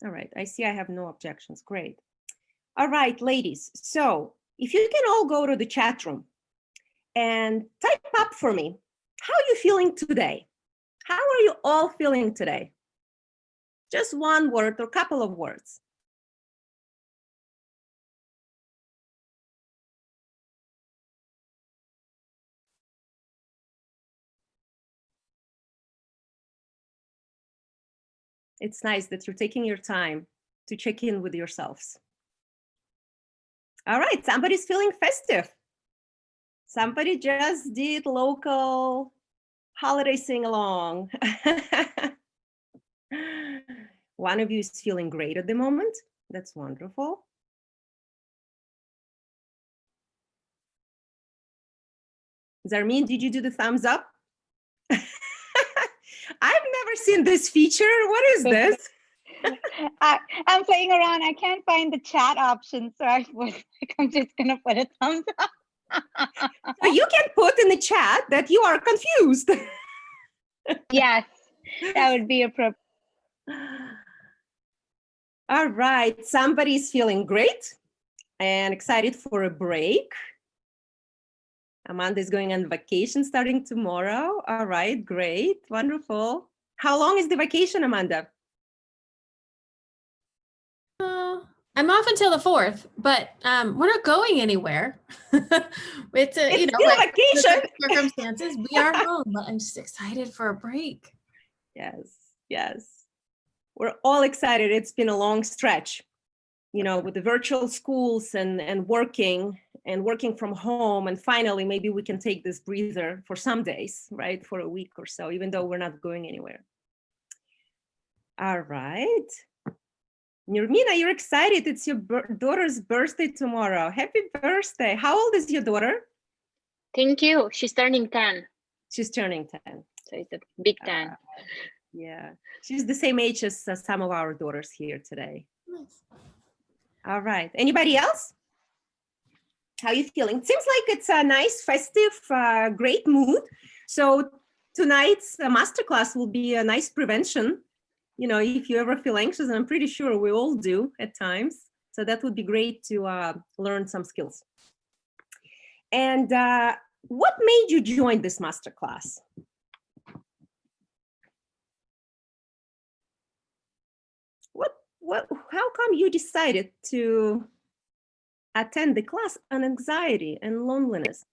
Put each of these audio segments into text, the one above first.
All right, I see I have no objections. Great. All right, ladies. So if you can all go to the chat room and type up for me, how are you feeling today? How are you all feeling today? Just one word or a couple of words. It's nice that you're taking your time to check in with yourselves. All right, somebody's feeling festive. Somebody just did local holiday sing-along. One of you is feeling great at the moment. That's wonderful. Zarmin, did you do the thumbs up? I've never seen this feature. What is this? I'm playing around. I can't find the chat option, so I'm just gonna put a thumbs up. So you can put in the chat that you are confused. Yes, that would be appropriate. All right, somebody's feeling great and excited for a break. Amanda is going on vacation starting tomorrow. All right, great, wonderful. How long is the vacation, Amanda? I'm off until the 4th, but we're not going anywhere. It's still vacation. Circumstances. We are home, but I'm just excited for a break. Yes. We're all excited. It's been a long stretch, with the virtual schools and working from home. And finally, maybe we can take this breather for some days, right? For a week or so, even though we're not going anywhere. All right. Nirmina, you're excited. It's your daughter's birthday tomorrow. Happy birthday. How old is your daughter? Thank you. She's turning 10. She's turning 10. So it's a big 10. Yeah. She's the same age as some of our daughters here today. Nice. All right. Anybody else? How are you feeling? Seems like it's a nice, festive, great mood. So tonight's masterclass will be a nice prevention. If you ever feel anxious, and I'm pretty sure we all do at times. So that would be great to learn some skills. And what made you join this masterclass? How come you decided to attend the class on anxiety and loneliness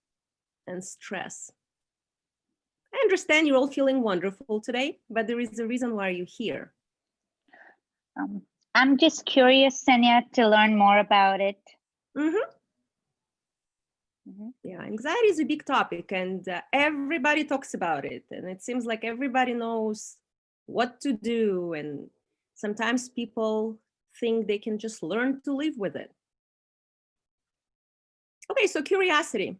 and stress? I understand you're all feeling wonderful today, but there is a reason why you're here. I'm just curious, Senya, to learn more about it. Yeah, anxiety is a big topic, and everybody talks about it. And it seems like everybody knows what to do. And sometimes people think they can just learn to live with it. Okay, so curiosity.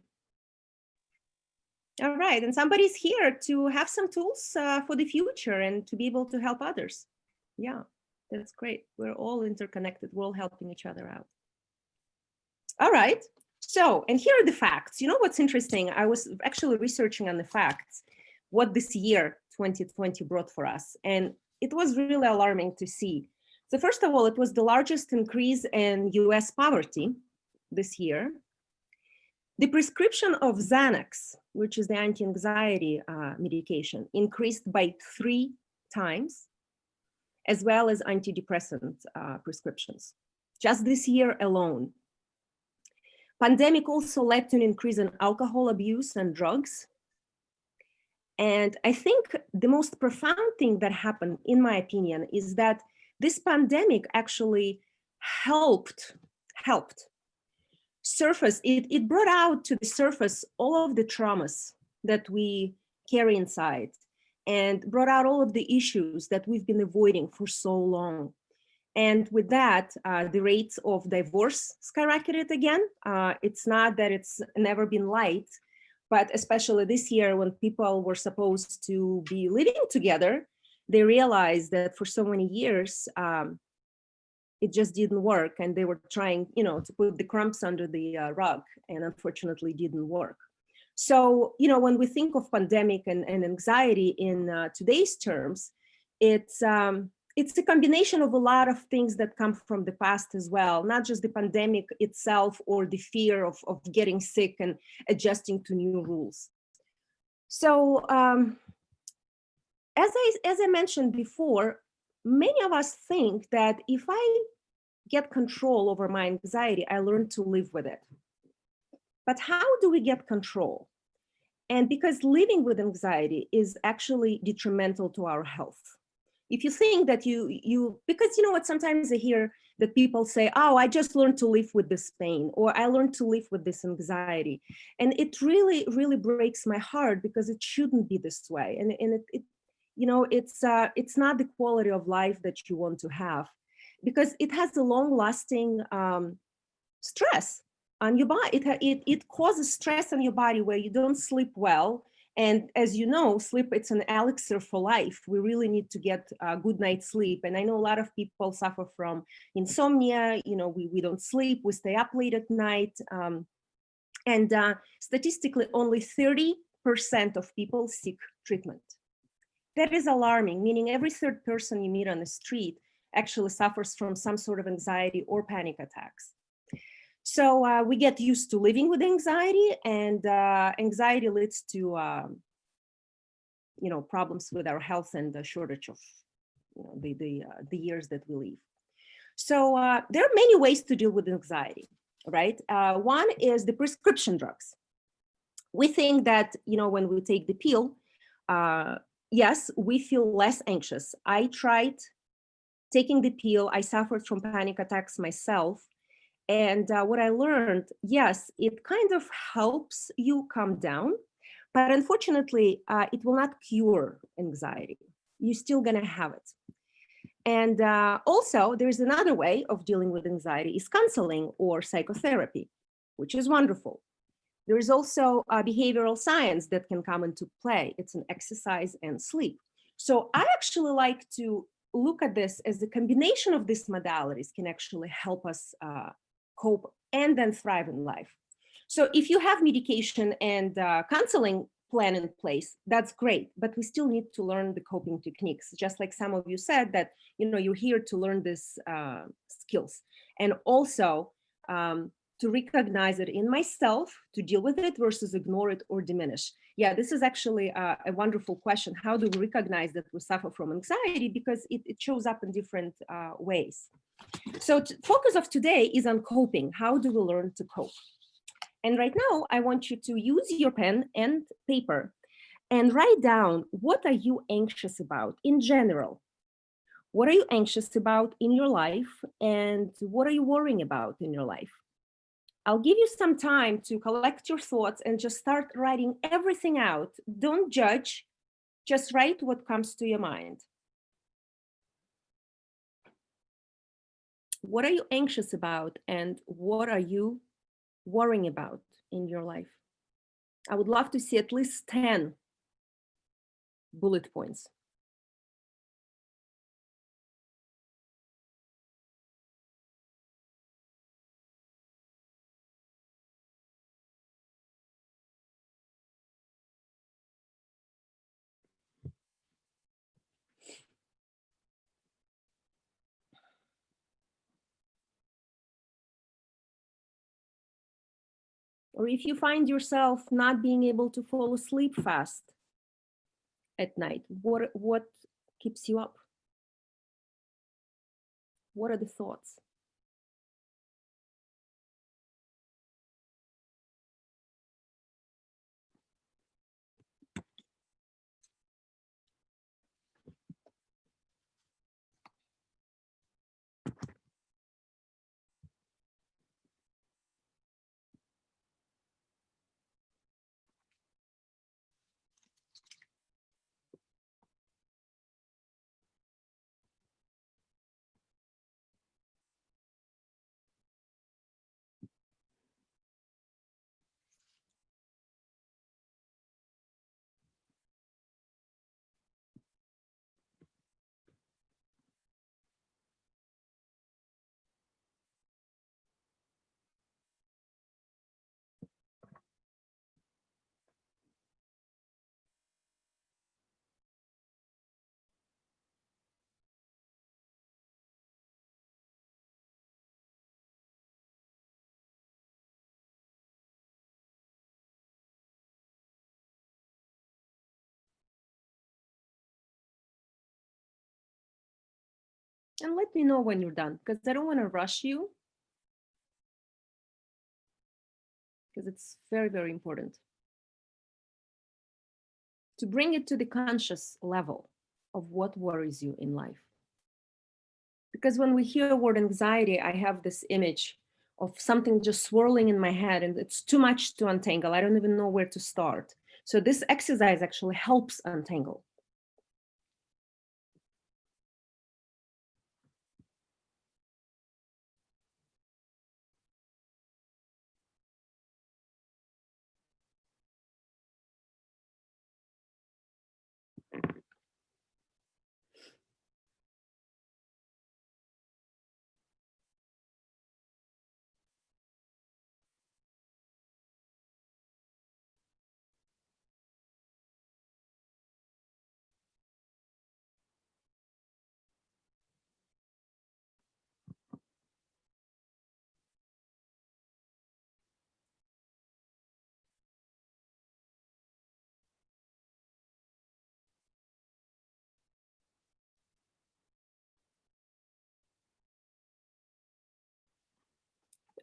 All right, and somebody's here to have some tools for the future and to be able to help others. Yeah, that's great. We're all interconnected. We're all helping each other out. All right, so, and here are the facts. You know what's interesting? I was actually researching on the facts, what this year 2020 brought for us. And it was really alarming to see. So first of all, it was the largest increase in US poverty this year. The prescription of Xanax, which is the anti-anxiety medication, increased by 3 times, as well as antidepressant prescriptions, just this year alone. Pandemic also led to an increase in alcohol abuse and drugs. And I think the most profound thing that happened, in my opinion, is that this pandemic actually helped surface, it brought out to the surface all of the traumas that we carry inside and brought out all of the issues that we've been avoiding for so long. And with that, the rates of divorce skyrocketed again. It's not that it's never been light, but especially this year when people were supposed to be living together, they realized that for so many years, it just didn't work, and they were trying, to put the crumbs under the rug, and unfortunately didn't work. So, when we think of pandemic and anxiety in today's terms, it's it's a combination of a lot of things that come from the past as well, not just the pandemic itself or the fear of getting sick and adjusting to new rules. So as I mentioned before, many of us think that if I get control over my anxiety, I learn to live with it. But how do we get control? And because living with anxiety is actually detrimental to our health. If you think that because you know what, sometimes I hear that people say, oh, I just learned to live with this pain, or I learned to live with this anxiety. And it really, really breaks my heart, because it shouldn't be this way. And it you know, it's not the quality of life that you want to have, because it has a long lasting stress on your body. It causes stress on your body where you don't sleep well. And as you know, sleep, it's an elixir for life. We really need to get a good night's sleep. And I know a lot of people suffer from insomnia. You know, we don't sleep, we stay up late at night. And statistically, only 30% of people seek treatment. That is alarming, meaning every third person you meet on the street actually suffers from some sort of anxiety or panic attacks. So we get used to living with anxiety, and anxiety leads to, you know, problems with our health and the shortage of, you know, the years that we live. So there are many ways to deal with anxiety, right? One is the prescription drugs. We think that, you know, when we take the pill, yes, we feel less anxious. I tried taking the pill. I suffered from panic attacks myself. And what I learned, yes, it kind of helps you calm down, but unfortunately, it will not cure anxiety. You're still going to have it. And also, there's another way of dealing with anxiety is counseling or psychotherapy, which is wonderful. There is also behavioral science that can come into play. It's an exercise and sleep. So I actually like to look at this as the combination of these modalities can actually help us cope and then thrive in life. So if you have medication and counseling plan in place, that's great, but we still need to learn the coping techniques. Just like some of you said that, you know, you're here to learn these skills, and also to recognize it in myself, to deal with it versus ignore it or diminish. Yeah, this is actually a wonderful question. How do we recognize that we suffer from anxiety? Because it shows up in different ways. So focus of today is on coping. How do we learn to cope? And right now, I want you to use your pen and paper and write down, what are you anxious about in general? What are you anxious about in your life? And what are you worrying about in your life? I'll give you some time to collect your thoughts and just start writing everything out. Don't judge, just write what comes to your mind. What are you anxious about, and what are you worrying about in your life? I would love to see at least 10 bullet points. Or if you find yourself not being able to fall asleep fast at night, what keeps you up? What are the thoughts? And let me know when you're done, because I don't want to rush you, because it's very, very important to bring it to the conscious level of what worries you in life. Because when we hear the word anxiety, I have this image of something just swirling in my head, and it's too much to untangle. I don't even know where to start. So this exercise actually helps untangle.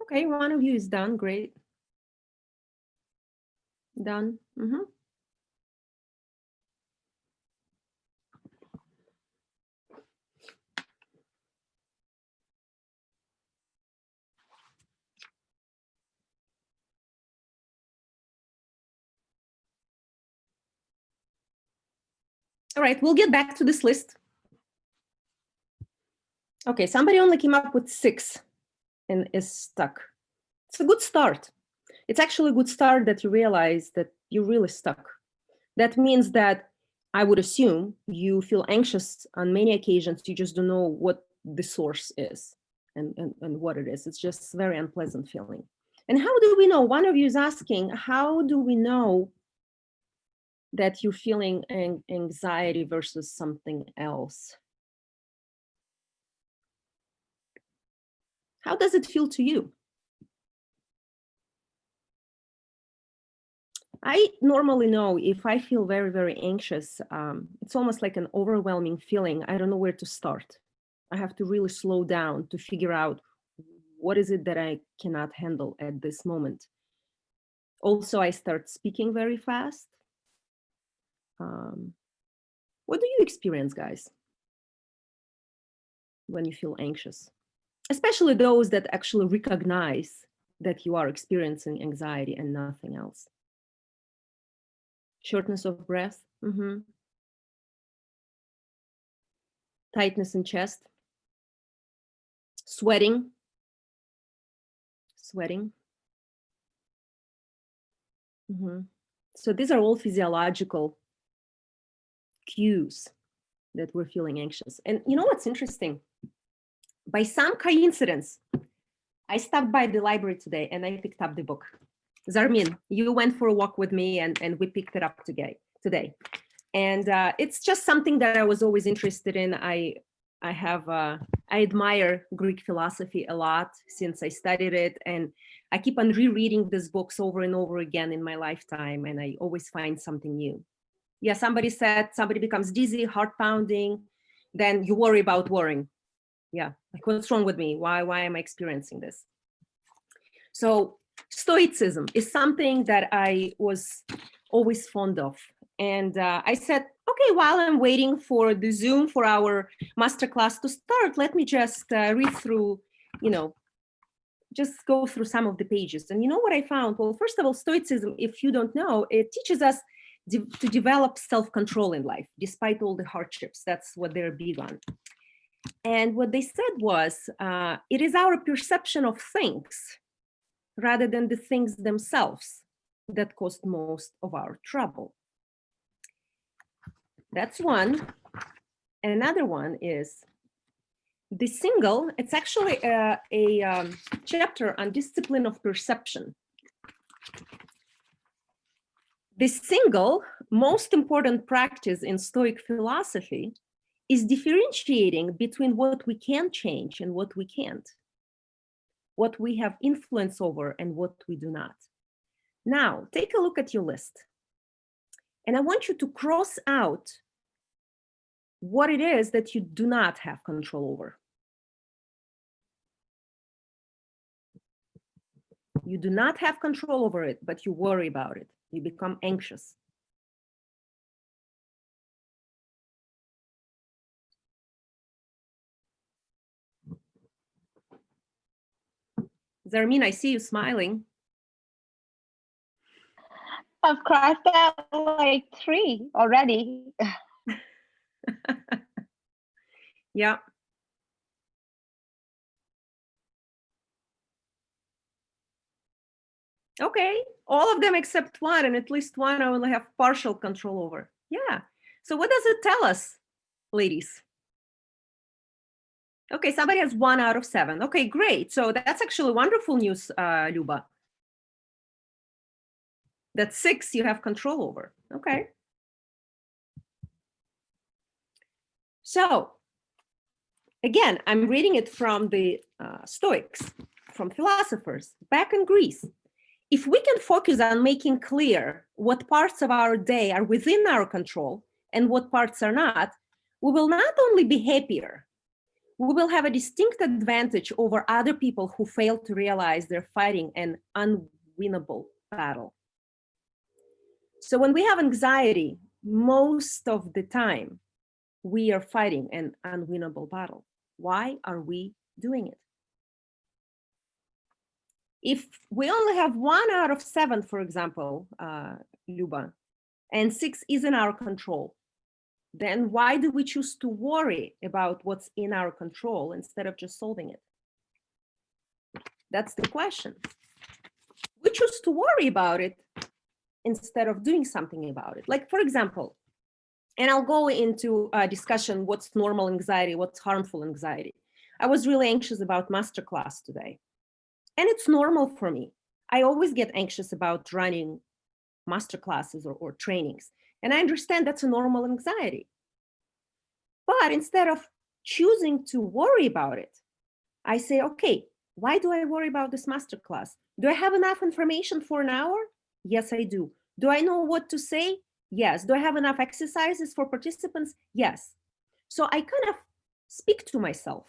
Okay, one of you is done. Great. Done. All right, we'll get back to this list. Okay, somebody only came up with 6 and is stuck. It's a good start. It's actually a good start that you realize that you're really stuck. That means that I would assume you feel anxious on many occasions. You just don't know what the source is and what it is. It's just a very unpleasant feeling. And how do we know? One of you is asking, how do we know that you're feeling anxiety versus something else? How does it feel to you? I normally know if I feel very, very anxious, it's almost like an overwhelming feeling. I don't know where to start. I have to really slow down to figure out what is it that I cannot handle at this moment. Also, I start speaking very fast. What do you experience, guys, when you feel anxious? Especially those that actually recognize that you are experiencing anxiety and nothing else. Shortness of breath, tightness in chest, sweating. So these are all physiological cues that we're feeling anxious. And you know what's interesting? By some coincidence, I stopped by the library today and I picked up the book. Zarmin, you went for a walk with me and we picked it up today. And it's just something that I was always interested in. I admire Greek philosophy a lot since I studied it, and I keep on rereading these books over and over again in my lifetime, and I always find something new. Yeah, somebody said somebody becomes dizzy, heart pounding, then you worry about worrying. Yeah, like what's wrong with me? Why am I experiencing this? So Stoicism is something that I was always fond of. And I said, okay, while I'm waiting for the Zoom for our masterclass to start, let me just read through, just go through some of the pages. And you know what I found? Well, first of all, Stoicism, if you don't know, it teaches us to develop self-control in life, despite all the hardships. That's what they're big on. And what they said was, it is our perception of things rather than the things themselves that caused most of our trouble. That's one. And another one is the single, it's actually a chapter on discipline of perception. The single most important practice in Stoic philosophy is differentiating between what we can change and what we can't, what we have influence over and what we do not. Now, take a look at your list. And I want you to cross out what it is that you do not have control over. You do not have control over it, but you worry about it. You become anxious. Zarmin, I see you smiling. I've crossed out like 3 already. Yeah. Okay, all of them except one, and at least one I will have partial control over. Yeah. So what does it tell us, ladies? Okay, somebody has 1 out of 7. Okay, great. So that's actually wonderful news, Luba. That 6 you have control over. Okay. So again, I'm reading it from the Stoics, from philosophers back in Greece. If we can focus on making clear what parts of our day are within our control and what parts are not, we will not only be happier, we will have a distinct advantage over other people who fail to realize they're fighting an unwinnable battle. So when we have anxiety, most of the time, we are fighting an unwinnable battle. Why are we doing it? If we only have 1 out of 7, for example, Luba, and 6 is in our control, then why do we choose to worry about what's in our control instead of just solving it? That's the question. We choose to worry about it instead of doing something about it. Like, for example, and I'll go into a discussion, what's normal anxiety, what's harmful anxiety. I was really anxious about Masterclass today. And it's normal for me. I always get anxious about running masterclasses or trainings. And I understand that's a normal anxiety. But instead of choosing to worry about it, I say, okay, why do I worry about this masterclass? Do I have enough information for an hour? Yes, I do. Do I know what to say? Yes. Do I have enough exercises for participants? Yes. So I kind of speak to myself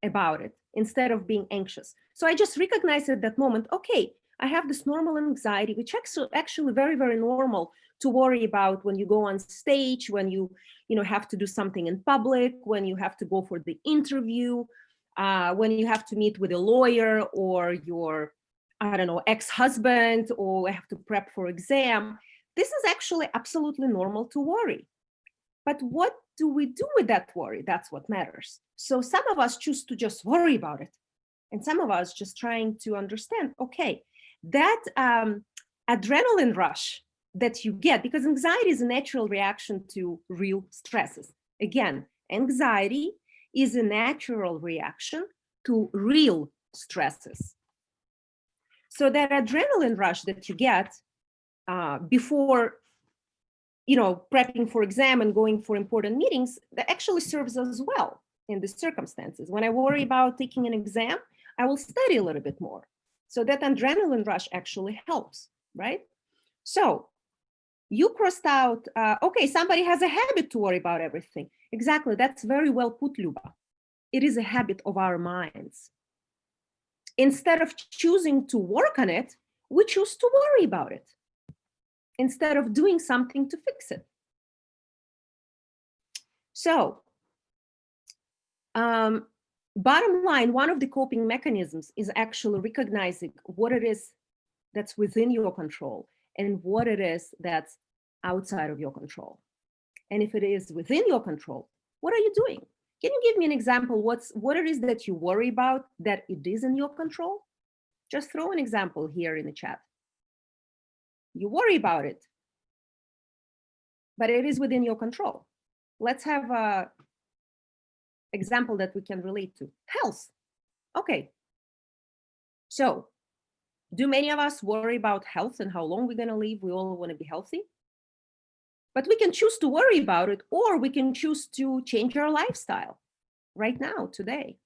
about it instead of being anxious. So I just recognize at that moment, okay, I have this normal anxiety, which actually very, very normal to worry about when you go on stage, when you have to do something in public, when you have to go for the interview, when you have to meet with a lawyer or your, I don't know, ex-husband, or have to prep for exam. This is actually absolutely normal to worry. But what do we do with that worry? That's what matters. So some of us choose to just worry about it. And some of us just trying to understand, okay, that adrenaline rush that you get, because anxiety is a natural reaction to real stresses. Again, anxiety is a natural reaction to real stresses. So that adrenaline rush that you get before prepping for exam and going for important meetings, that actually serves us well in the circumstances. When I worry about taking an exam, I will study a little bit more. So that adrenaline rush actually helps, right? So you crossed out, okay, somebody has a habit to worry about everything. Exactly, that's very well put, Luba. It is a habit of our minds. Instead of choosing to work on it, we choose to worry about it instead of doing something to fix it. So, bottom line, one of the coping mechanisms is actually recognizing what it is that's within your control and what it is that's outside of your control. And if it is within your control, what are you doing? Can you give me an example what it is that you worry about that it is in your control? Just throw an example here in the chat. You worry about it, but it is within your control. Let's have an example that we can relate to. Health. Okay. So, do many of us worry about health and how long we're going to live? We all want to be healthy. But we can choose to worry about it, or we can choose to change our lifestyle right now, today.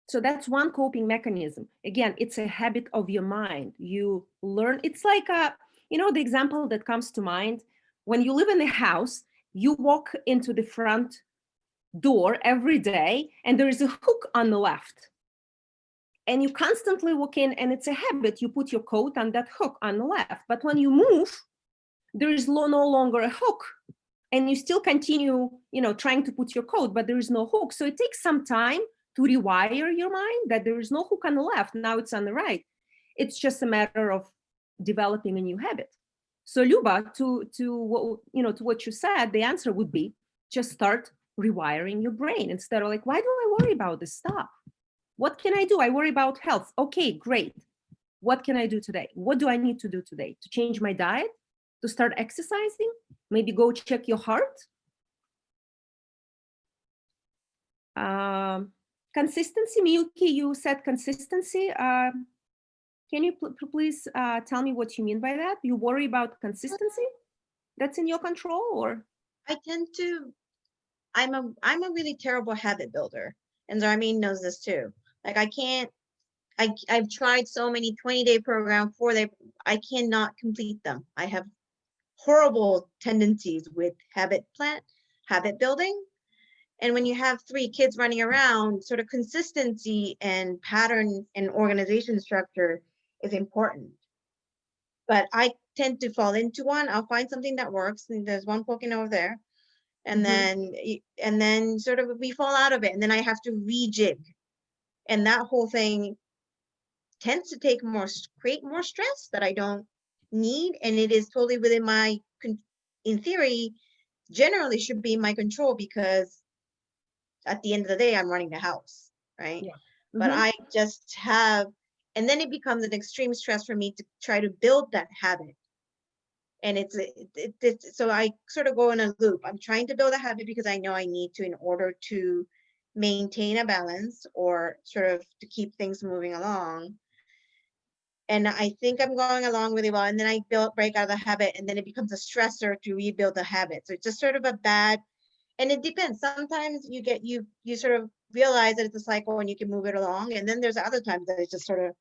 So that's one coping mechanism. Again, it's a habit of your mind. You learn, it's like, the example that comes to mind, when you live in a house, you walk into the front door every day and there is a hook on the left. and you constantly walk in and it's a habit, you put your coat on that hook on the left. But when you move, there is no longer a hook, and you still continue, trying to put your coat, but there is no hook. So it takes some time to rewire your mind that there is no hook on the left, now it's on the right. It's just a matter of developing a new habit. So Luba, to what you said, the answer would be just start rewiring your brain instead of like, why do I worry about this stuff? What can I do? I worry about health. Okay, great. What can I do today? What do I need to do today? To change my diet? To start exercising? Maybe go check your heart? Consistency, Miyuki, you said consistency. Can you please tell me what you mean by that? You worry about consistency? That's in your control, or? I tend to, I'm a really terrible habit builder. And Zarmeen knows this too. Like I've tried so many 20-day program, 4-day, I cannot complete them. I have horrible tendencies with habit building. And when you have 3 kids running around, sort of consistency and pattern and organization structure is important. But I tend to fall into one. I'll find something that works, and there's one poking over there. And then sort of we fall out of it, and then I have to rejig. And that whole thing tends to create more stress that I don't need. And it is totally within my, in theory, generally should be in my control, because at the end of the day, I'm running the house, right? Yeah. But I just have, and then it becomes an extreme stress for me to try to build that habit. And it's so I sort of go in a loop. I'm trying to build a habit because I know I need to in order to maintain a balance, or sort of to keep things moving along. And I think I'm going along really well. And then I break out of the habit, and then it becomes a stressor to rebuild the habit. So it's just sort of a bad, and it depends. Sometimes you sort of realize that it's a cycle and you can move it along. And then there's other times that it just sort of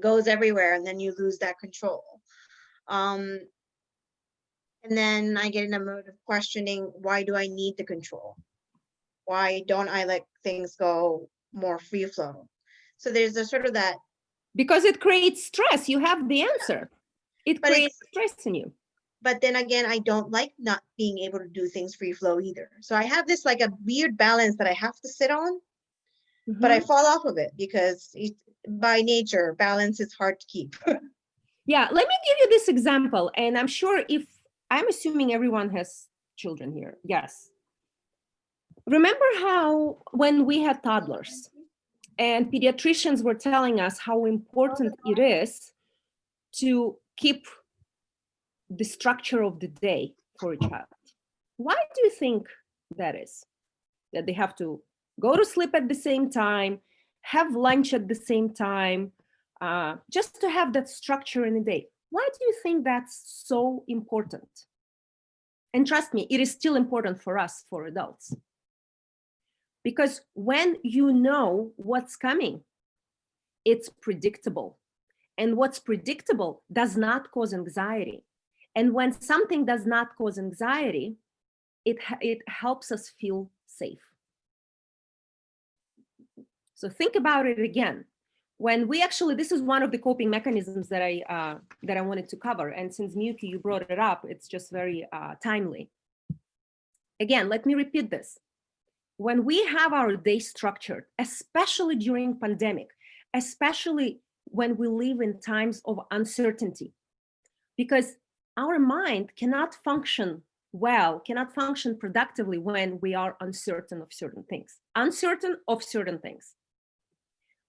goes everywhere, and then you lose that control. And then I get in a mode of questioning, why do I need the control? Why don't I let things go more free flow? So there's a sort of that. Because it creates stress. You have the answer. It creates stress in you. But then again, I don't like not being able to do things free flow either. So I have this like a weird balance that I have to sit on, but I fall off of it because by nature, balance is hard to keep. Yeah, let me give you this example. And I'm sure I'm assuming everyone has children here. Yes. Remember how when we had toddlers and pediatricians were telling us how important it is to keep the structure of the day for a child. Why do you think that is? That they have to go to sleep at the same time, have lunch at the same time, just to have that structure in the day. Why do you think that's so important? And trust me, it is still important for us, for adults. Because when you know what's coming, it's predictable. And what's predictable does not cause anxiety. And when something does not cause anxiety, it helps us feel safe. So think about it again. When we actually, this is one of the coping mechanisms that I wanted to cover. And since Miyuki, you brought it up, it's just very timely. Again, let me repeat this. When we have our day structured, especially during pandemic, especially when we live in times of uncertainty, because our mind cannot function well, cannot function productively when we are uncertain of certain things.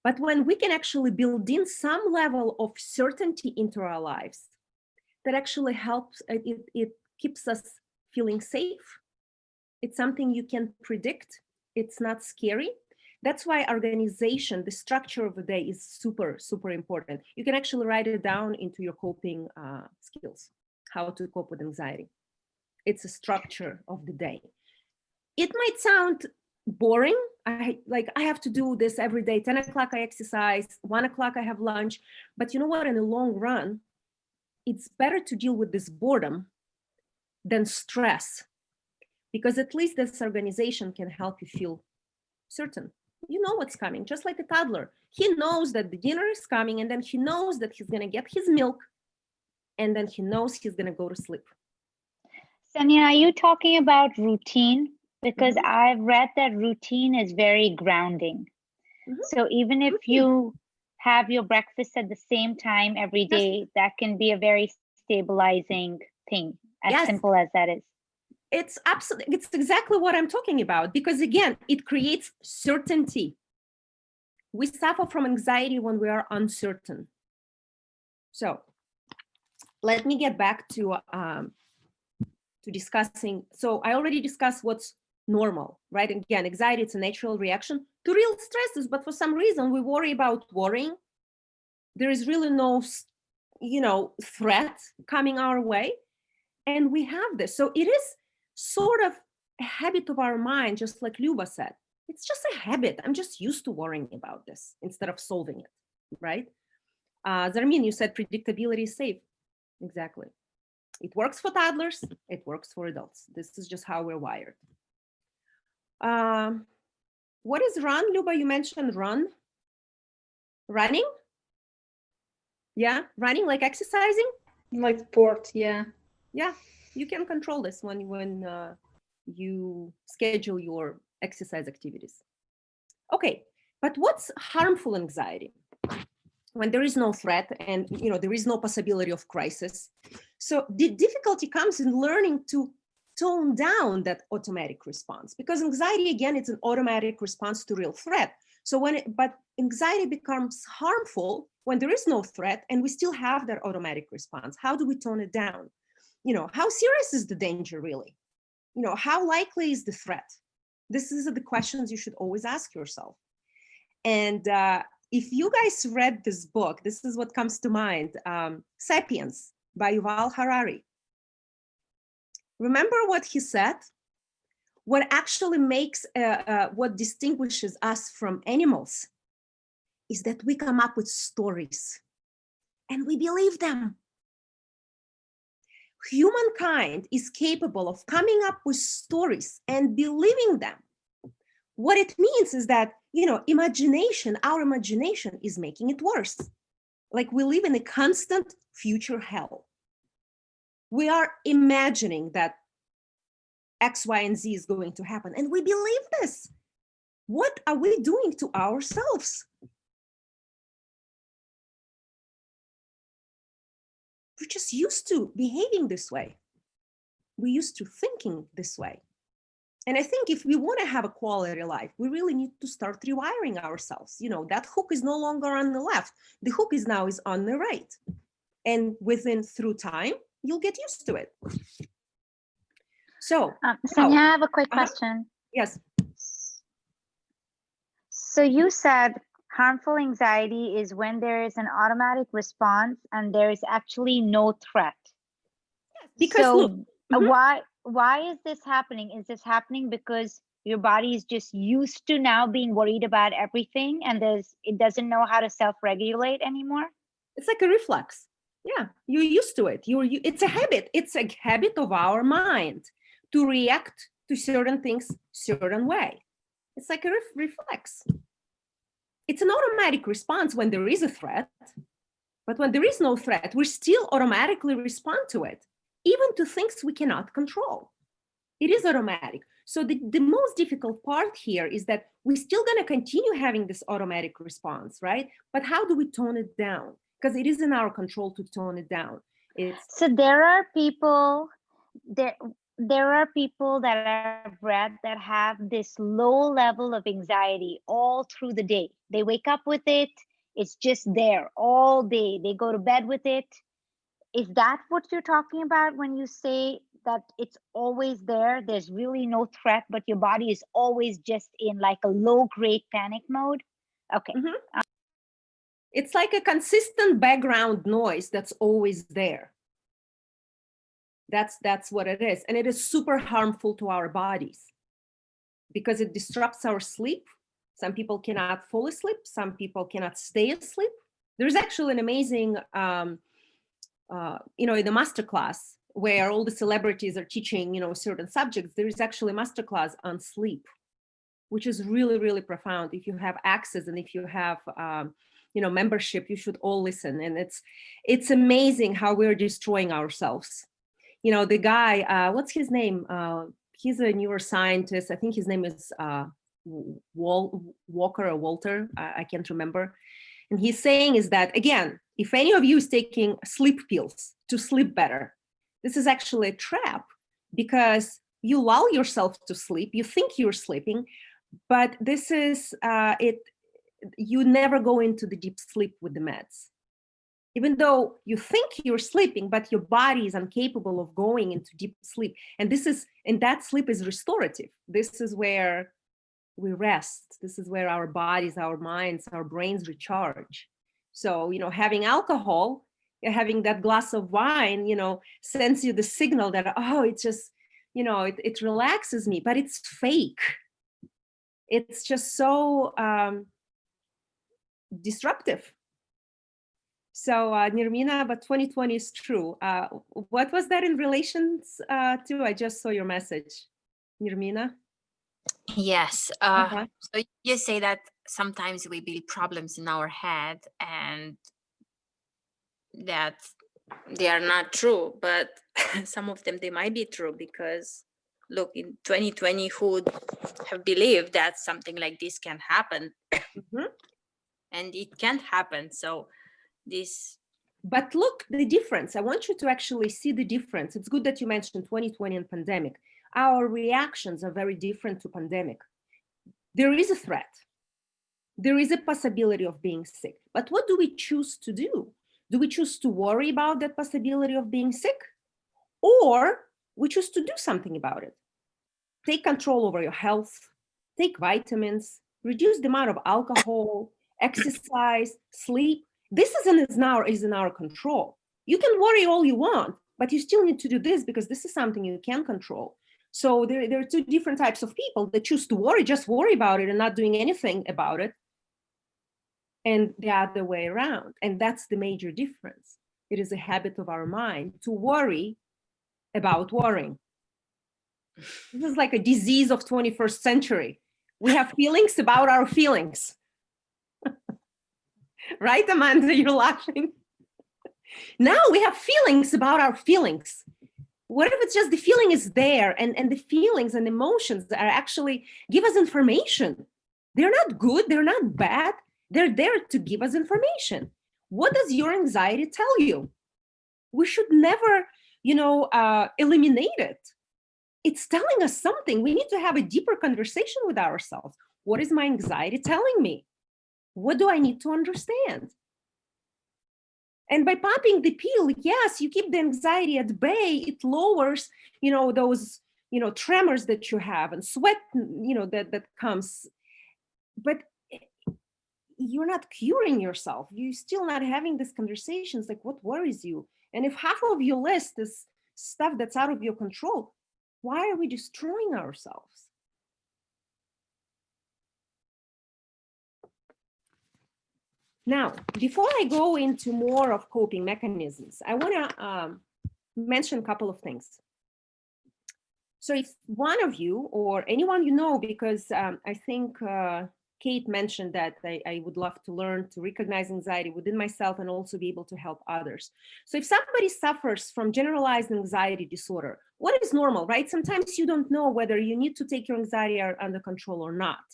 But when we can actually build in some level of certainty into our lives, that actually helps, it keeps us feeling safe. It's something you can predict. It's not scary. That's why organization, the structure of the day is super, super important. You can actually write it down into your coping skills, how to cope with anxiety. It's a structure of the day. It might sound boring. I have to do this every day. 10 o'clock I exercise, 1 o'clock I have lunch. But you know what, in the long run, it's better to deal with this boredom than stress, because at least this organization can help you feel certain You know what's coming, just like a toddler. He knows that the dinner is coming, and then he knows that he's going to get his milk, and then he knows he's going to go to sleep. Sonia, are you talking about routine? Because Mhm. I've read that routine is very grounding. Mhm. So even if Routine. you have your breakfast at the same time every Yes. day, that can be a very stabilizing thing, as Yes. simple as that is. It's absolutely, it's exactly what I'm talking about, because again, it creates certainty. We suffer from anxiety when we are uncertain. So let me get back to discussing. So I already discussed what's normal, right? Again, anxiety, it's a natural reaction to real stresses, but for some reason we worry about worrying. There is really no, threat coming our way, and we have this. So it is sort of a habit of our mind, just like Luba said. It's just a habit. I'm just used to worrying about this instead of solving it, right? Zarmin, you said predictability is safe. Exactly. It works for toddlers. It works for adults. This is just how we're wired. What is run, Luba? You mentioned run. Running? Yeah, running, like exercising. Like sport, yeah. Yeah, you can control this when you schedule your exercise activities. Okay, but what's harmful anxiety? When there is no threat and there is no possibility of crisis. So the difficulty comes in learning to tone down that automatic response, because anxiety, again, it's an automatic response to real threat. So but anxiety becomes harmful when there is no threat and we still have that automatic response. How do we tone it down? How serious is the danger really? How likely is the threat? These are the questions you should always ask yourself. And if you guys read this book, this is what comes to mind, Sapiens by Yuval Harari. Remember what he said? What actually makes, what distinguishes us from animals is that we come up with stories and we believe them. Humankind is capable of coming up with stories and believing them. What it means is that, our imagination is making it worse. Like we live in a constant future hell. We are imagining that X, Y, and Z is going to happen, and we believe this. What are we doing to ourselves? We're just used to behaving this way. We're used to thinking this way. And I think if we want to have a quality life, we really need to start rewiring ourselves. That hook is no longer on the left. The hook is on the right. And through time, you'll get used to it. So, Sonia, I have a quick question. Yes. So you said harmful anxiety is when there is an automatic response and there is actually no threat. Because so look, why is this happening? Is this happening because your body is just used to now being worried about everything and it doesn't know how to self-regulate anymore? It's like a reflex. Yeah, you're used to it. It's a habit. It's a habit of our mind to react to certain things certain way. It's like a reflex. It's an automatic response when there is a threat, but when there is no threat, we still automatically respond to it, even to things we cannot control. It is automatic. So the most difficult part here is that we're still going to continue having this automatic response, right? But how do we tone it down? Because it is in our control to tone it down. So there are people that I've read that have this low level of anxiety all through the day. They wake up with it. It's just there all day. They go to bed with it. Is that what you're talking about when you say that it's always there? There's really no threat, but your body is always just in like a low-grade panic mode? Okay. Mm-hmm. It's like a consistent background noise that's always there. That's what it is. And it is super harmful to our bodies because it disrupts our sleep. Some people cannot fall asleep. Some people cannot stay asleep. There's actually an amazing, in the Masterclass where all the celebrities are teaching, certain subjects, there is actually a Masterclass on sleep. which is really, really profound. If you have access and if you have, membership, you should all listen. And it's amazing how we're destroying ourselves. The guy, what's his name? He's a neuroscientist. I think his name is Walker or Walter. I can't remember. And he's saying is that, again, if any of you is taking sleep pills to sleep better, this is actually a trap, because you lull yourself to sleep. You think you're sleeping, but this is it. You never go into the deep sleep with the meds. Even though you think you're sleeping, but your body is incapable of going into deep sleep. And that sleep is restorative. This is where we rest. This is where our bodies, our minds, our brains recharge. So, having alcohol, having that glass of wine, sends you the signal that, oh, it's just, it relaxes me, but it's fake. It's just so disruptive. So Nirmina, but 2020 is true. What was that in relations to? I just saw your message, Nirmina. Yes. Uh-huh. So you say that sometimes we build problems in our head and that they are not true, but some of them, they might be true, because look, in 2020, who would have believed that something like this can happen? Mm-hmm. And it can't happen. So this. But look, the difference. I want you to actually see the difference. It's good that you mentioned 2020 and pandemic. Our reactions are very different to pandemic. There is a threat. There is a possibility of being sick. But what do we choose to do? Do we choose to worry about that possibility of being sick? Or we choose to do something about it? Take control over your health, take vitamins, reduce the amount of alcohol, exercise, sleep. This is in our control. You can worry all you want, but you still need to do this, because this is something you can control. So there are two different types of people that choose to worry, just worry about it and not doing anything about it. And the other way around. And that's the major difference. It is a habit of our mind to worry about worrying. This is like a disease of 21st century. We have feelings about our feelings. Right, Amanda, you're laughing. Now we have feelings about our feelings. What if it's just the feeling is there, and the feelings and emotions are actually give us information? They're not good, they're not bad. They're there to give us information. What does your anxiety tell you? We should never, eliminate it. It's telling us something. We need to have a deeper conversation with ourselves. What is my anxiety telling me? What do I need to understand? And by popping the pill, yes, you keep the anxiety at bay. It lowers, those, tremors that you have and sweat, that comes. But you're not curing yourself. You're still not having these conversations like what worries you. And if half of your list is stuff that's out of your control, why are we destroying ourselves? Now, before I go into more of coping mechanisms, I want to mention a couple of things. So if one of you or anyone because I think Kate mentioned that I would love to learn to recognize anxiety within myself and also be able to help others. So if somebody suffers from generalized anxiety disorder, what is normal, right? Sometimes you don't know whether you need to take your anxiety under control or not,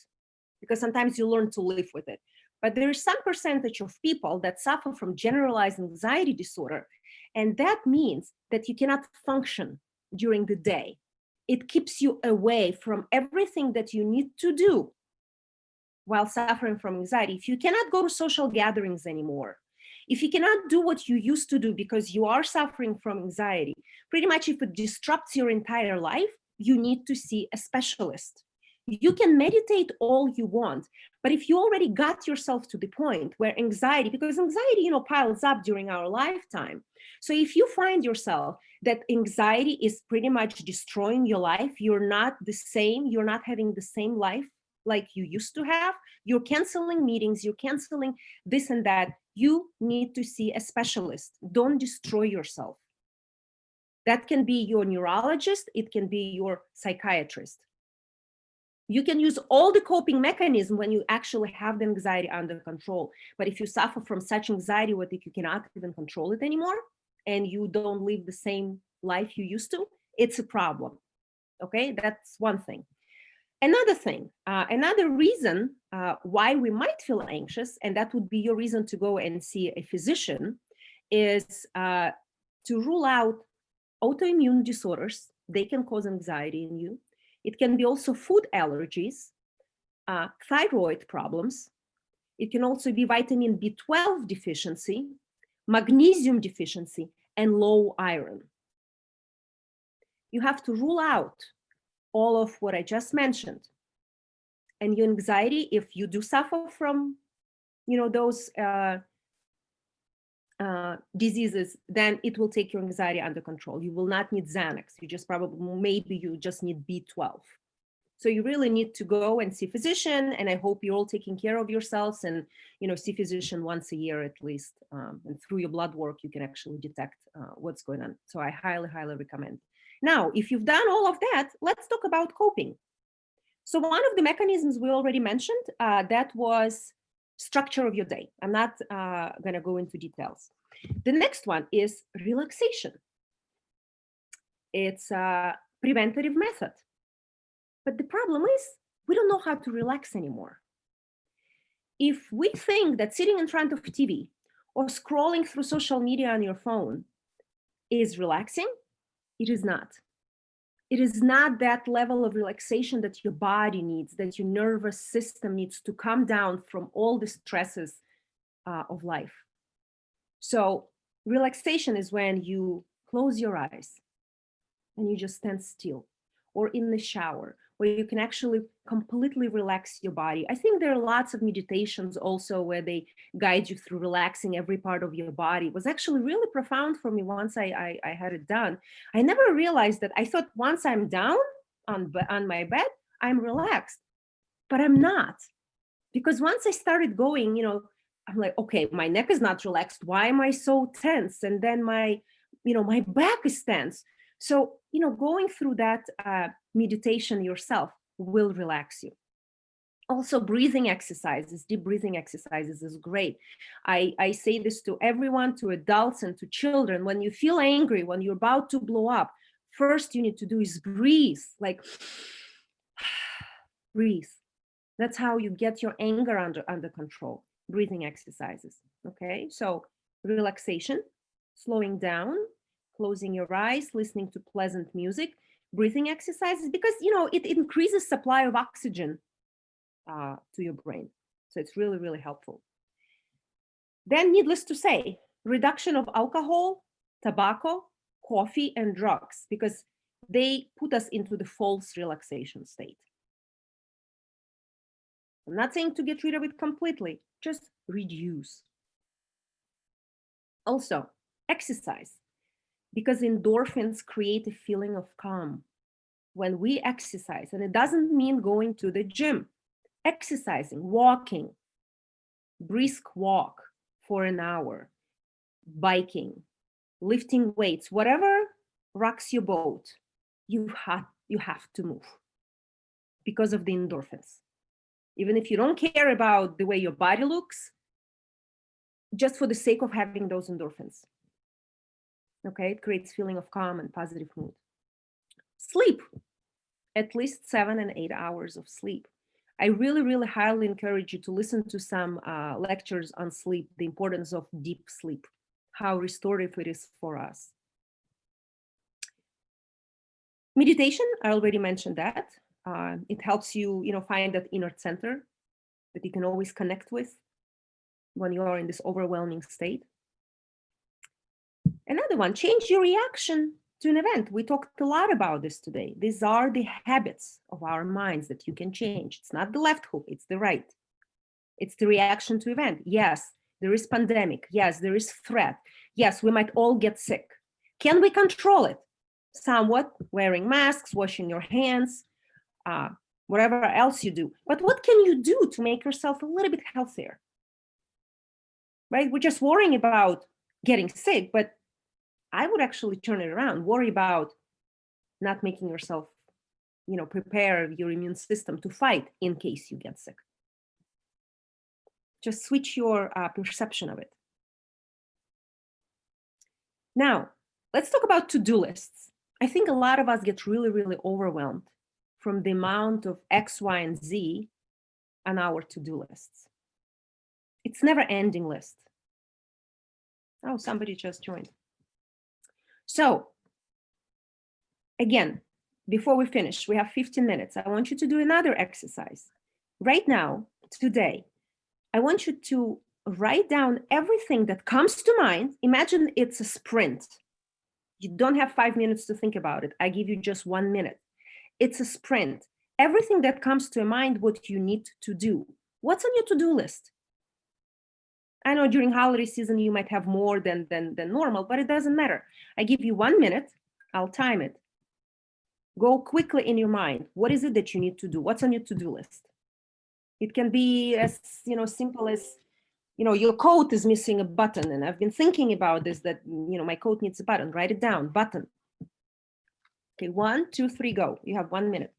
because sometimes you learn to live with it. But there is some percentage of people that suffer from generalized anxiety disorder, and that means that you cannot function during the day. It keeps you away from everything that you need to do while suffering from anxiety. If you cannot go to social gatherings anymore, if you cannot do what you used to do because you are suffering from anxiety, pretty much if it disrupts your entire life, you need to see a specialist. You can meditate all you want, but if you already got yourself to the point where anxiety, because anxiety, piles up during our lifetime. So if you find yourself that anxiety is pretty much destroying your life, you're not the same, you're not having the same life like you used to have, you're canceling meetings, you're canceling this and that, you need to see a specialist. Don't destroy yourself. That can be your neurologist, it can be your psychiatrist. You can use all the coping mechanism when you actually have the anxiety under control. But if you suffer from such anxiety where you cannot even control it anymore, and you don't live the same life you used to, it's a problem. Okay, that's one thing. Another thing, another reason why we might feel anxious, and that would be your reason to go and see a physician, is to rule out autoimmune disorders. They can cause anxiety in you. It can be also food allergies, thyroid problems. It can also be vitamin B12 deficiency, magnesium deficiency, and low iron. You have to rule out all of what I just mentioned. And your anxiety, if you do suffer from, those diseases, then it will take your anxiety under control. You will not need Xanax. You just maybe you just need B12. So you really need to go and see a physician, and I hope you're all taking care of yourselves and, see a physician once a year at least. And through your blood work, you can actually detect what's going on. So I highly, highly recommend. Now, if you've done all of that, let's talk about coping. So one of the mechanisms we already mentioned, that was structure of your day. I'm not going to go into details. The next one is relaxation. It's a preventative method. But the problem is we don't know how to relax anymore. If we think that sitting in front of TV or scrolling through social media on your phone is relaxing, it is not. It is not that level of relaxation that your body needs, that your nervous system needs to come down from all the stresses of life. So relaxation is when you close your eyes and you just stand still, or in the shower, where you can actually completely relax your body. I think there are lots of meditations also where they guide you through relaxing every part of your body. It was actually really profound for me once I had it done. I never realized that. I thought once I'm down on my bed, I'm relaxed, but I'm not. Because once I started going, I'm like, okay, my neck is not relaxed. Why am I so tense? And then my back is tense. So, going through that meditation yourself will relax you. Also, breathing exercises, deep breathing exercises is great. I say this to everyone, to adults and to children. When you feel angry, when you're about to blow up, first you need to do is breathe, like breathe. That's how you get your anger under control. Breathing exercises. Okay, so relaxation, slowing down, closing your eyes, listening to pleasant music, breathing exercises, because it increases supply of oxygen to your brain. So it's really, really helpful. Then, needless to say, reduction of alcohol, tobacco, coffee, and drugs, because they put us into the false relaxation state. I'm not saying to get rid of it completely, just reduce. Also, exercise, because endorphins create a feeling of calm when we exercise. And it doesn't mean going to the gym. Exercising, walking, brisk walk for an hour, biking, lifting weights, whatever rocks your boat, you have to move because of the endorphins. Even if you don't care about the way your body looks, just for the sake of having those endorphins. Okay, it creates feeling of calm and positive mood. Sleep, at least 7 and 8 hours of sleep. I really, really highly encourage you to listen to some lectures on sleep, the importance of deep sleep, how restorative it is for us. Meditation, I already mentioned that. It helps you, find that inner center that you can always connect with when you are in this overwhelming state. Another one, change your reaction to an event. We talked a lot about this today. These are the habits of our minds that you can change. It's not the left hook, it's the right. It's the reaction to event. Yes, there is pandemic. Yes, there is threat. Yes, we might all get sick. Can we control it? Somewhat, wearing masks, washing your hands, whatever else you do. But what can you do to make yourself a little bit healthier? Right? We're just worrying about getting sick, but I would actually turn it around. Worry about not making yourself prepare your immune system to fight in case you get sick. Just switch your perception of it. Now, let's talk about to-do lists. I think a lot of us get really, really overwhelmed from the amount of X, Y, and Z on our to-do lists. It's never-ending list. Oh, somebody just joined. So, again, before we finish, we have 15 minutes. I want you to do another exercise. Right now, today, I want you to write down everything that comes to mind. Imagine it's a sprint. You don't have 5 minutes to think about it. I give you just 1 minute. It's a sprint. Everything that comes to mind, what you need to do. What's on your to-do list? I know during holiday season, you might have more than normal, but it doesn't matter. I give you 1 minute. I'll time it. Go quickly in your mind. What is it that you need to do? What's on your to-do list? It can be as simple as, your coat is missing a button, and I've been thinking about this, that my coat needs a button. Write it down. Button. Okay, 1, 2, 3, go. You have 1 minute.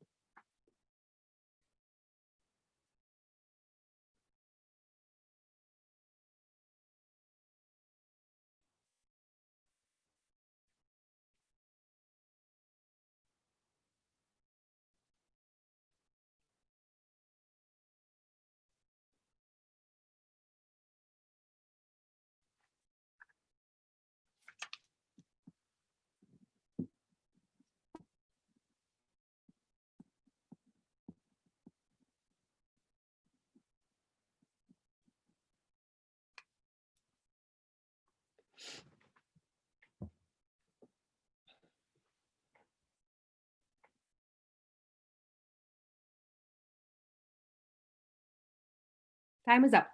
Time is up.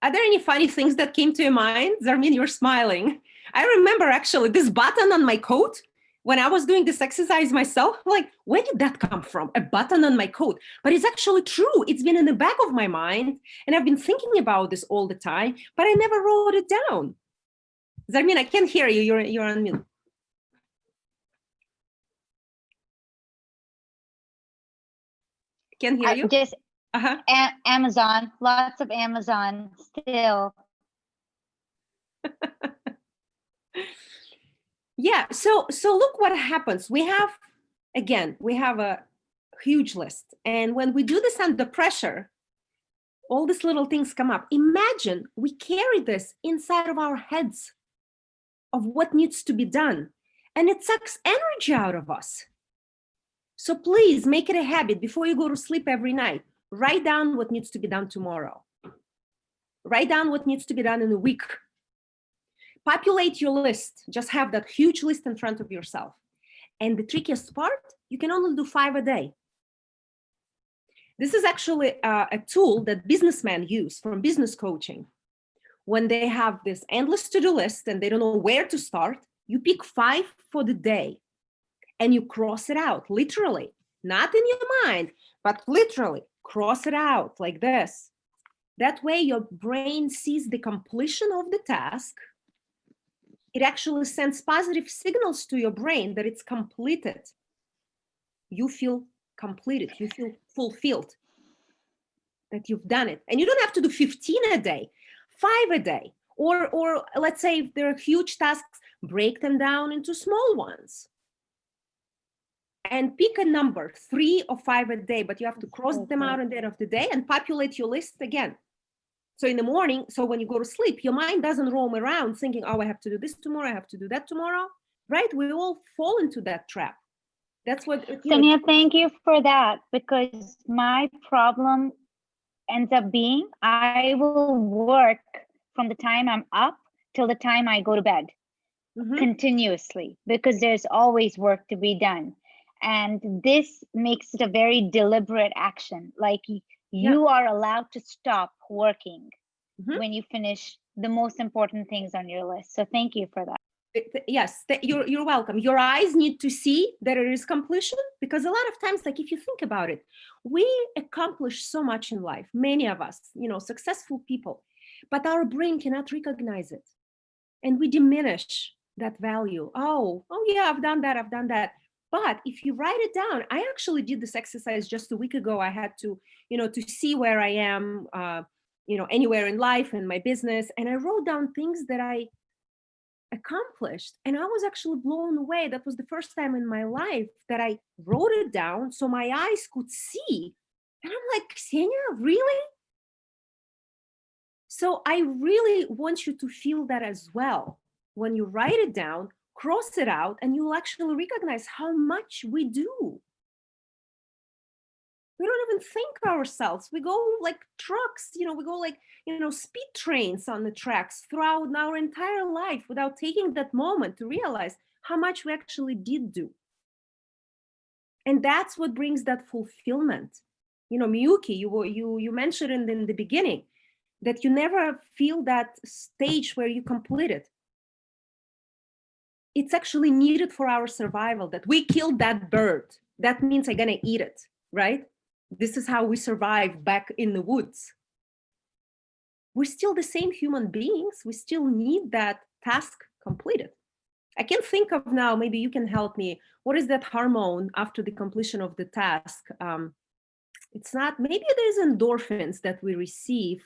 Are there any funny things that came to your mind? Zarmin, you're smiling. I remember actually this button on my coat when I was doing this exercise myself. Like, where did that come from? A button on my coat. But it's actually true. It's been in the back of my mind, and I've been thinking about this all the time, but I never wrote it down. Zarmin, I can't hear you. You're on mute. Can't hear you. Just Amazon, lots of Amazon still. Yeah, so look what happens. We have a huge list. And when we do this under pressure, all these little things come up. Imagine we carry this inside of our heads of what needs to be done. And it sucks energy out of us. So please make it a habit before you go to sleep every night. Write down what needs to be done tomorrow. Write down what needs to be done in a week. Populate your list. Just have that huge list in front of yourself. And the trickiest part, you can only do 5 a day. This is actually a tool that businessmen use from business coaching. When they have this endless to-do list and they don't know where to start, you pick 5 for the day and you cross it out, literally, not in your mind, but literally cross it out like this. That way your brain sees the completion of the task. It actually sends positive signals to your brain that it's completed. You feel completed, you feel fulfilled, that you've done it. And you don't have to do 15 a day, 5 a day. Or let's say if there are huge tasks, break them down into small ones. And pick a number, 3 or 5 a day, but you have to cross them out at the end of the day and populate your list again. So in the morning, so when you go to sleep, your mind doesn't roam around thinking, oh, I have to do this tomorrow, I have to do that tomorrow, right? We all fall into that trap. That's what. Sonia, thank you for that, because my problem ends up being I will work from the time I'm up till the time I go to bed continuously, because there's always work to be done. And this makes it a very deliberate action. Like you are allowed to stop working when you finish the most important things on your list. So thank you for that. Yes, you're welcome. Your eyes need to see that it is completion, because a lot of times, like if you think about it, we accomplish so much in life, many of us, successful people, but our brain cannot recognize it. And we diminish that value. Oh, yeah, I've done that. I've done that. But if you write it down, I actually did this exercise just a week ago. I had to, to see where I am, anywhere in life and my business. And I wrote down things that I accomplished. And I was actually blown away. That was the first time in my life that I wrote it down so my eyes could see. And I'm like, Ksenia, really? So I really want you to feel that as well. When you write it down, cross it out, and you'll actually recognize how much we do. We don't even think ourselves. We go like trucks, we go like, speed trains on the tracks throughout our entire life without taking that moment to realize how much we actually did do. And that's what brings that fulfillment. Miyuki, you mentioned in the beginning that you never feel that stage where you complete it. It's actually needed for our survival, that we killed that bird. That means I'm gonna eat it, right? This is how we survive back in the woods. We're still the same human beings. We still need that task completed. I can think of now, maybe you can help me. What is that hormone after the completion of the task? It's not, maybe there's endorphins that we receive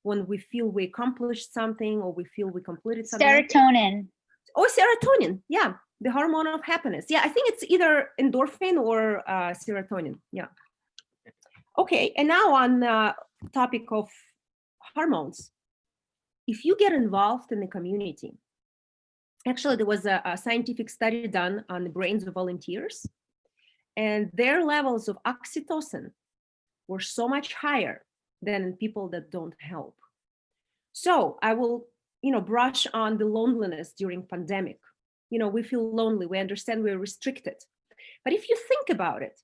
when we feel we accomplished something or we feel we completed something. Serotonin. Oh, serotonin. Yeah, the hormone of happiness. Yeah, I think it's either endorphin or serotonin. Yeah. Okay, and now on the topic of hormones. If you get involved in the community, actually there was a scientific study done on the brains of volunteers, and their levels of oxytocin were so much higher than in people that don't help. So I will, brush on the loneliness during pandemic. We feel lonely, we understand we're restricted. But if you think about it,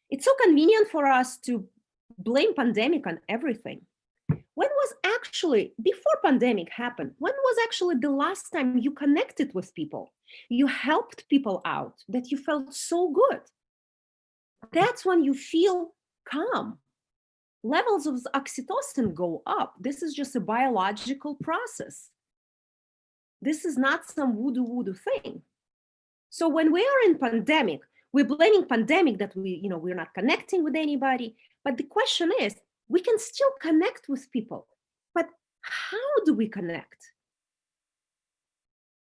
it's so convenient for us to blame pandemic on everything. When was actually, before pandemic happened, when was actually the last time you connected with people? You helped people out, that you felt so good? That's when you feel calm. Levels of oxytocin go up. This is just a biological process. This is not some voodoo thing. So when we are in pandemic, we're blaming pandemic that we're not connecting with anybody. But the question is, we can still connect with people, but how do we connect?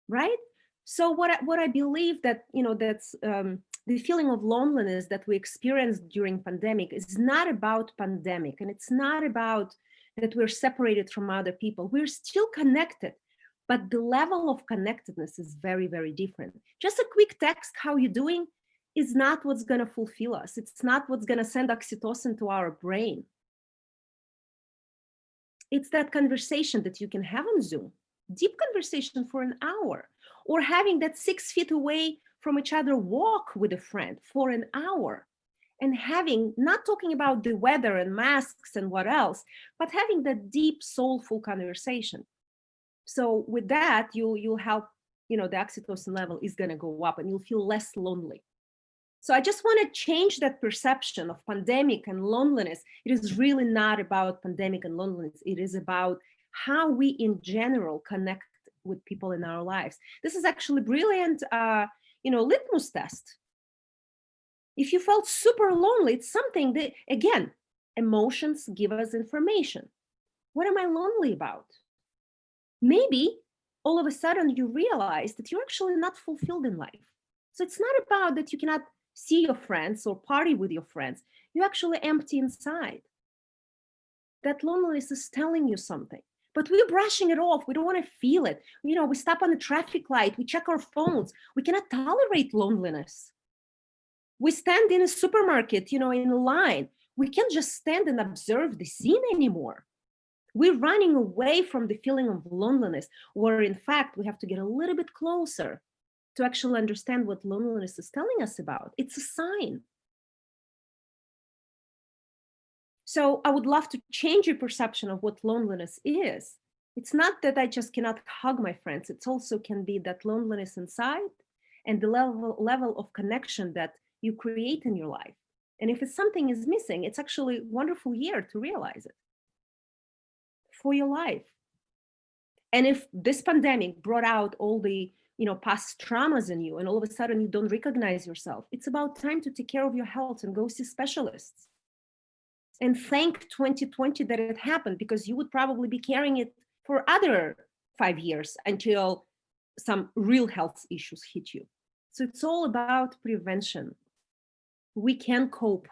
Right? So what I believe that, that's the feeling of loneliness that we experienced during pandemic is not about pandemic, and it's not about that we're separated from other people. We're still connected, but the level of connectedness is very, very different. Just a quick text, how you doing, is not what's going to fulfill us. It's not what's going to send oxytocin to our brain. It's that conversation that you can have on Zoom, deep conversation for an hour, or having that 6 feet away from each other walk with a friend for an hour, and having, not talking about the weather and masks and what else, but having that deep, soulful conversation. So with that, you'll help, the oxytocin level is going to go up and you'll feel less lonely. So I just want to change that perception of pandemic and loneliness. It is really not about pandemic and loneliness. It is about how we in general connect with people in our lives. This is actually brilliant, litmus test. If you felt super lonely, it's something that, again, emotions give us information. What am I lonely about? Maybe all of a sudden you realize that you're actually not fulfilled in life. So it's not about that you cannot see your friends or party with your friends. You're actually empty inside. That loneliness is telling you something, but we're brushing it off. We don't want to feel it. We stop on a traffic light. We check our phones. We cannot tolerate loneliness. We stand in a supermarket, in a line. We can't just stand and observe the scene anymore. We're running away from the feeling of loneliness, where in fact, we have to get a little bit closer to actually understand what loneliness is telling us about. It's a sign. So I would love to change your perception of what loneliness is. It's not that I just cannot hug my friends. It also can be that loneliness inside and the level of connection that you create in your life. And if it's something is missing, it's actually a wonderful year to realize it for your life. And if this pandemic brought out all the, past traumas in you, and all of a sudden you don't recognize yourself, it's about time to take care of your health and go see specialists. And thank 2020 that it happened, because you would probably be carrying it for other 5 years until some real health issues hit you. So it's all about prevention. We can cope,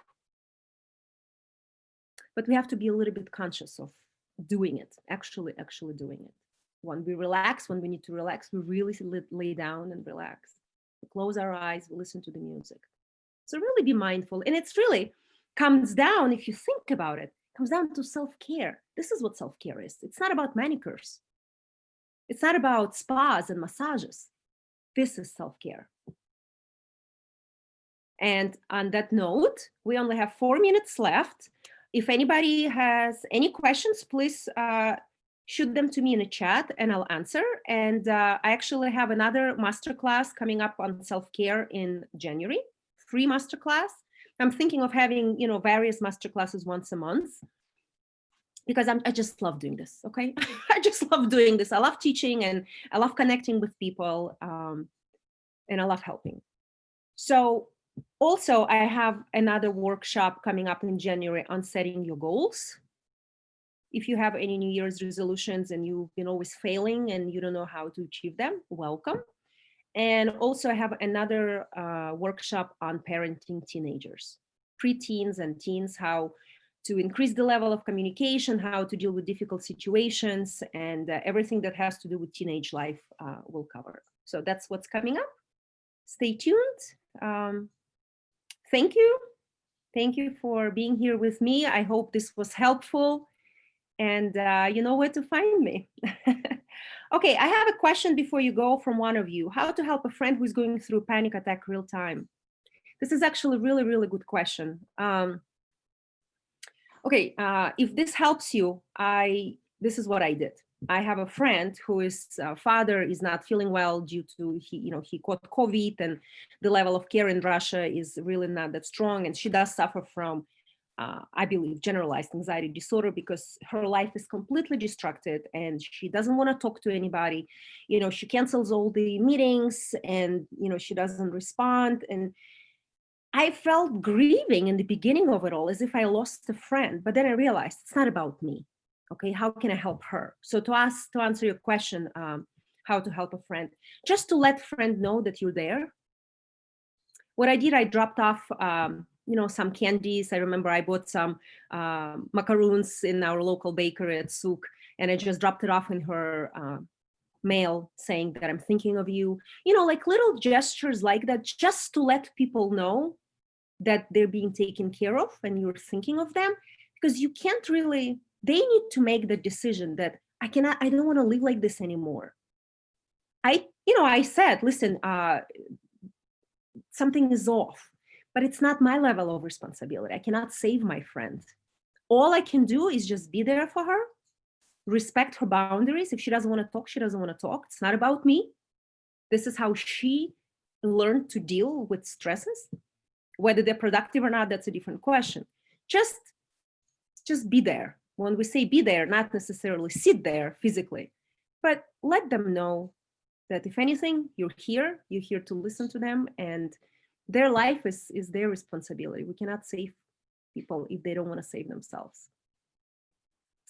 but we have to be a little bit conscious of doing it, actually doing it. When we relax, when we need to relax, we really lay down and relax. We close our eyes, we listen to the music. So really be mindful. And it's really comes down, if you think about it, comes down to self-care. This is what self-care is. It's not about manicures. It's not about spas and massages. This is self-care. And on that note, we only have 4 minutes left. If anybody has any questions, please shoot them to me in a chat and I'll answer. And I actually have another masterclass coming up on self-care in January, free masterclass. I'm thinking of having, various masterclasses once a month, because I just love doing this, okay? I just love doing this. I love teaching and I love connecting with people, and I love helping. So also I have another workshop coming up in January on setting your goals. If you have any New Year's resolutions and you've been always failing and you don't know how to achieve them, welcome. And also I have another workshop on parenting teenagers, preteens and teens, how to increase the level of communication, how to deal with difficult situations, and everything that has to do with teenage life will cover. So that's what's coming up. Stay tuned. Thank you. Thank you for being here with me. I hope this was helpful. And you know where to find me. Okay, I have a question before you go from one of you. How to help a friend who's going through panic attack real time? This is actually a really, really good question. Okay, if this helps you, this is what I did. I have a friend who is father is not feeling well due to he caught COVID, and the level of care in Russia is really not that strong, and she does suffer from I believe generalized anxiety disorder, because her life is completely distracted and she doesn't want to talk to anybody. She cancels all the meetings and she doesn't respond. And I felt grieving in the beginning of it all, as if I lost a friend. But then I realized it's not about me. Okay, how can I help her? So to answer your question, how to help a friend, just to let friend know that you're there. What I did, I dropped off some candies. I remember I bought some macaroons in our local bakery at Souk, and I just dropped it off in her mail saying that I'm thinking of you. Like little gestures like that, just to let people know that they're being taken care of and you're thinking of them, because you can't really, they need to make the decision that I don't want to live like this anymore. I said, listen, something is off. But it's not my level of responsibility. I cannot save my friend. All I can do is just be there for her, respect her boundaries. If she doesn't want to talk, she doesn't want to talk. It's not about me. This is how she learned to deal with stresses. Whether they're productive or not, that's a different question. Just be there. When we say be there, not necessarily sit there physically, but let them know that if anything, you're here to listen to them, and their life is their responsibility. We cannot save people if they don't want to save themselves.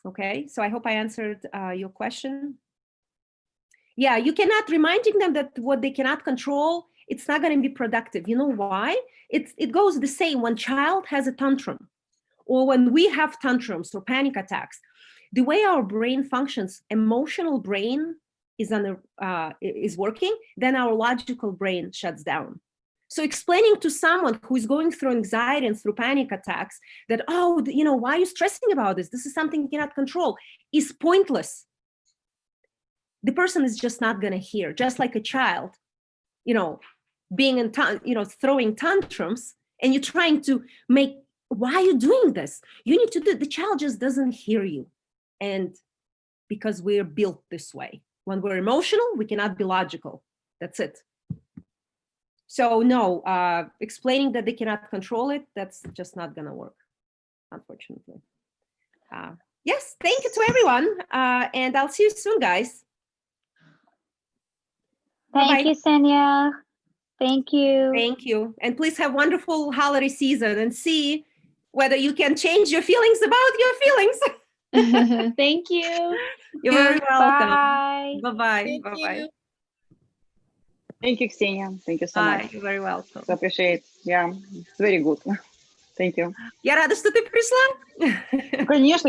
Okay, so I hope I answered your question. Yeah, you cannot reminding them that what they cannot control, it's not going to be productive. You know why? It goes the same when child has a tantrum, or when we have tantrums or panic attacks. The way our brain functions, emotional brain is working, then our logical brain shuts down. So explaining to someone who is going through anxiety and through panic attacks that, why are you stressing about this? This is something you cannot control, is pointless. The person is just not going to hear. Just like a child, being in, throwing tantrums, and you're trying to why are you doing this? You need to do it. The child just doesn't hear you. And because we're built this way. When we're emotional, we cannot be logical. That's it. So no, explaining that they cannot control it, that's just not gonna work, unfortunately. Yes, thank you to everyone. And I'll see you soon, guys. Thank you, Senya. Thank you. Thank you. And please have wonderful holiday season and see whether you can change your feelings about your feelings. Thank you. You're very welcome. Bye. Bye-bye. Thank Bye-bye. you. Thank you, Ksenia. Thank you so Bye. much. You're very welcome. So appreciate. Yeah, it's very good. Thank you. Я рада, что ты пришла. Конечно,